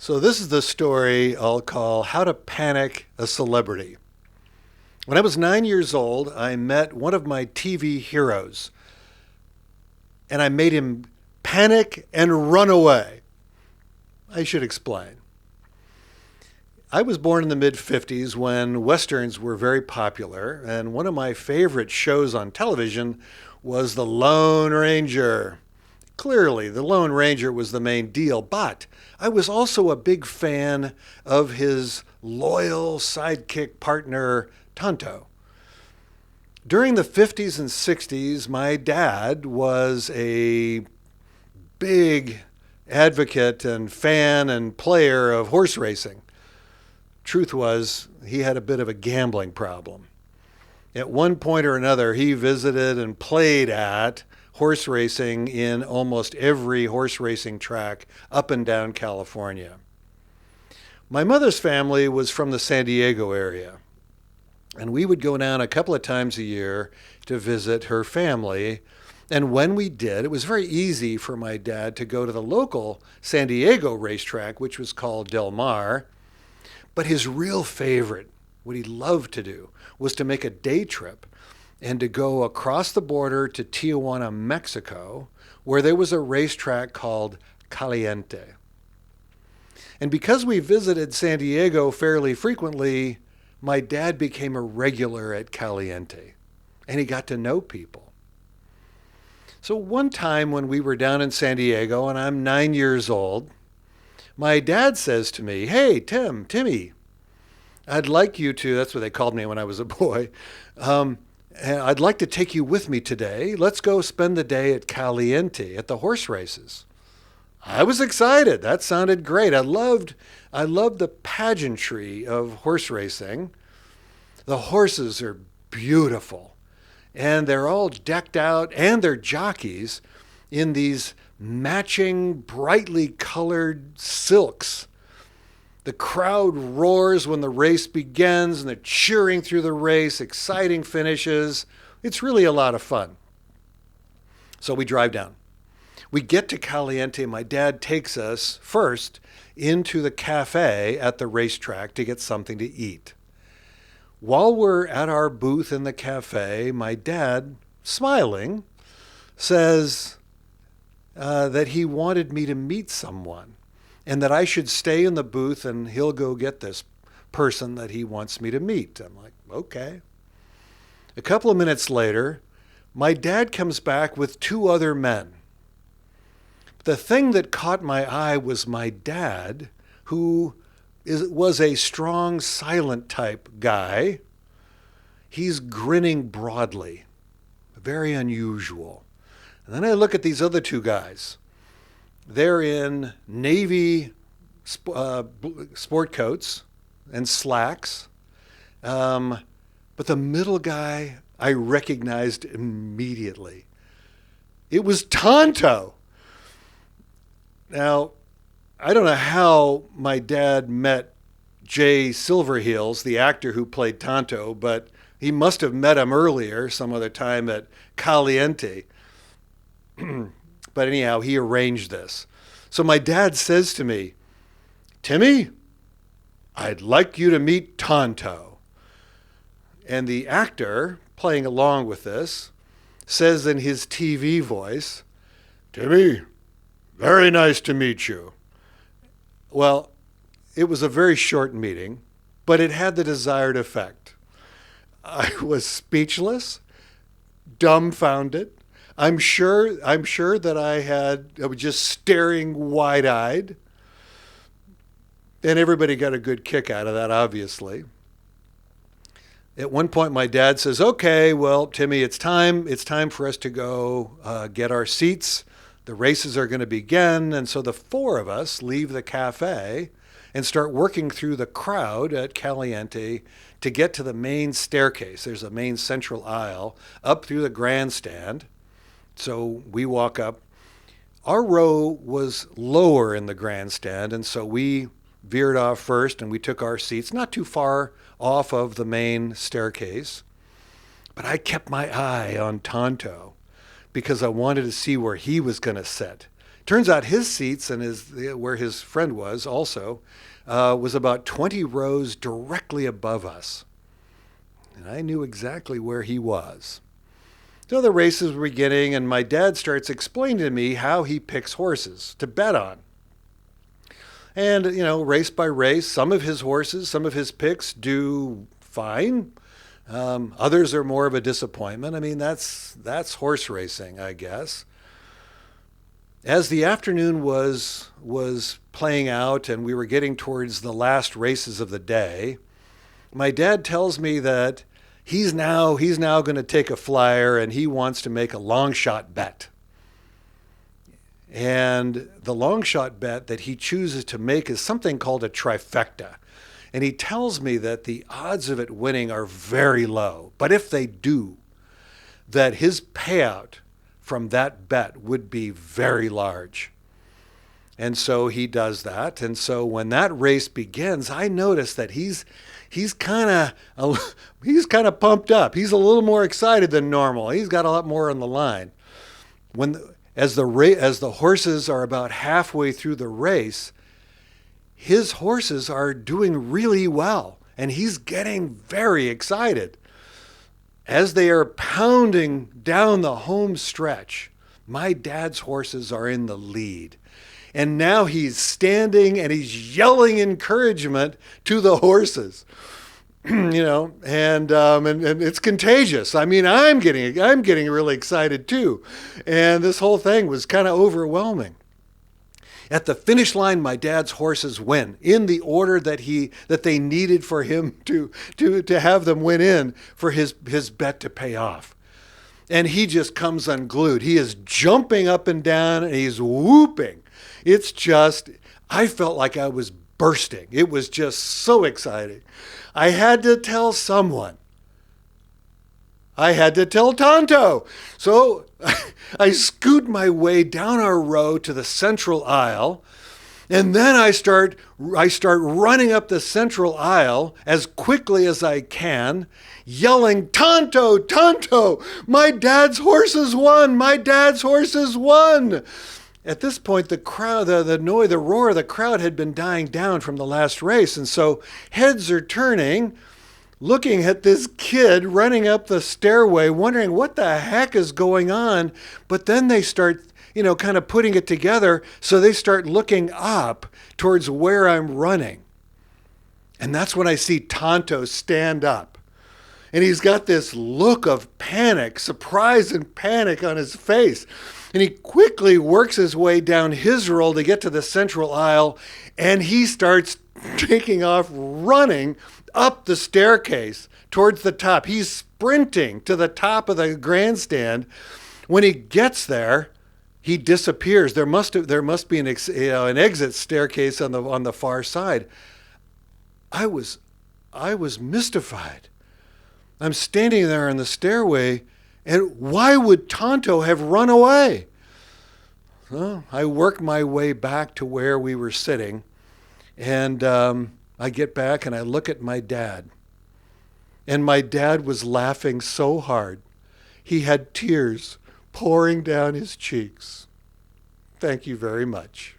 So this is the story I'll call How to Panic a Celebrity. When I was 9 years old, I met one of my TV heroes, and I made him panic and run away. I should explain. I was born in the mid-50s when Westerns were very popular, and one of my favorite shows on television was The Lone Ranger. Clearly, The Lone Ranger was the main deal, but I was also a big fan of his loyal sidekick partner, Tonto. During the 50s and 60s, my dad was a big advocate and fan and player of horse racing. Truth was, he had a bit of a gambling problem. At one point or another, he visited and played at horse racing in almost every horse racing track up and down California. My mother's family was from the San Diego area, and we would go down a couple of times a year to visit her family. And when we did, it was very easy for my dad to go to the local San Diego racetrack, which was called Del Mar. But his real favorite, what he loved to do, was to make a day trip and to go across the border to Tijuana, Mexico, where there was a racetrack called Caliente. And because we visited San Diego fairly frequently, my dad became a regular at Caliente, and he got to know people. So one time when we were down in San Diego, and I'm 9 years old, my dad says to me, "Hey, Timmy, I'd like you to," that's what they called me when I was a boy, "I'd like to take you with me today. Let's go spend the day at Caliente at the horse races." I was excited. That sounded great. I loved the pageantry of horse racing. The horses are beautiful, and they're all decked out, and they're jockeys in these matching, brightly colored silks. The crowd roars when the race begins, and they're cheering through the race, exciting finishes. It's really a lot of fun. So we drive down. We get to Caliente. My dad takes us first into the cafe at the racetrack to get something to eat. While we're at our booth in the cafe, my dad, smiling, says that he wanted me to meet someone and that I should stay in the booth and he'll go get this person that he wants me to meet. I'm like, okay. A couple of minutes later, my dad comes back with two other men. The thing that caught my eye was my dad, who was a strong, silent type guy. He's grinning broadly, very unusual. And then I look at these other two guys. They're in navy sport coats and slacks. But the middle guy I recognized immediately. It was Tonto. Now, I don't know how my dad met Jay Silverheels, the actor who played Tonto, but he must have met him earlier, some other time at Caliente. But anyhow, he arranged this. So my dad says to me, "Timmy, I'd like you to meet Tonto." And the actor, playing along with this, says in his TV voice, "Timmy, very nice to meet you." Well, it was a very short meeting, but it had the desired effect. I was speechless, dumbfounded. I'm sure that I was just staring wide-eyed. And everybody got a good kick out of that, obviously. At one point, my dad says, "Okay, well, Timmy, it's time for us to go get our seats. The races are going to begin." And so the four of us leave the cafe and start working through the crowd at Caliente to get to the main staircase. There's a main central aisle up through the grandstand. So we walk up. Our row was lower in the grandstand, and so we veered off first and we took our seats not too far off of the main staircase. But I kept my eye on Tonto because I wanted to see where he was going to sit. Turns out his seats and where his friend was also was about 20 rows directly above us. And I knew exactly where he was. So the races were beginning, and my dad starts explaining to me how he picks horses to bet on. And, race by race, some of his horses, some of his picks do fine. Others are more of a disappointment. I mean, that's horse racing, I guess. As the afternoon was playing out and we were getting towards the last races of the day, my dad tells me that he's now going to take a flyer and he wants to make a long shot bet. And the long shot bet that he chooses to make is something called a trifecta. And he tells me that the odds of it winning are very low. But if they do, that his payout from that bet would be very large. And so he does that. And so when that race begins, I notice that he's kind of pumped up. He's a little more excited than normal. He's got a lot more on the line. As the horses are about halfway through the race, his horses are doing really well, and he's getting very excited. As they are pounding down the home stretch, my dad's horses are in the lead. And now he's standing and he's yelling encouragement to the horses. And it's contagious. I mean, I'm getting really excited too. And this whole thing was kind of overwhelming. At the finish line, my dad's horses win in the order that they needed for him to have them win in for his bet to pay off. And he just comes unglued. He is jumping up and down and he's whooping. I felt like I was bursting. It was just so exciting. I had to tell someone. I had to tell Tonto. So I scoot my way down our row to the central aisle, and then I start running up the central aisle as quickly as I can, yelling, "Tonto, Tonto, my dad's horses won! My dad's horses won!" At this point, the crowd, the roar of the crowd had been dying down from the last race, and so heads are turning, looking at this kid running up the stairway, wondering what the heck is going on. But then they start, kind of putting it together. So they start looking up towards where I'm running. And that's when I see Tonto stand up. And he's got this look of panic, surprise and panic on his face. And he quickly works his way down his roll to get to the central aisle. And he starts taking off running up the staircase towards the top. He's sprinting to the top of the grandstand. When he gets there, he disappears. There must be an exit staircase on the far side. I was mystified. I'm standing there on the stairway, and why would Tonto have run away? Well, I work my way back to where we were sitting, and I get back and I look at my dad. And my dad was laughing so hard. He had tears pouring down his cheeks. Thank you very much.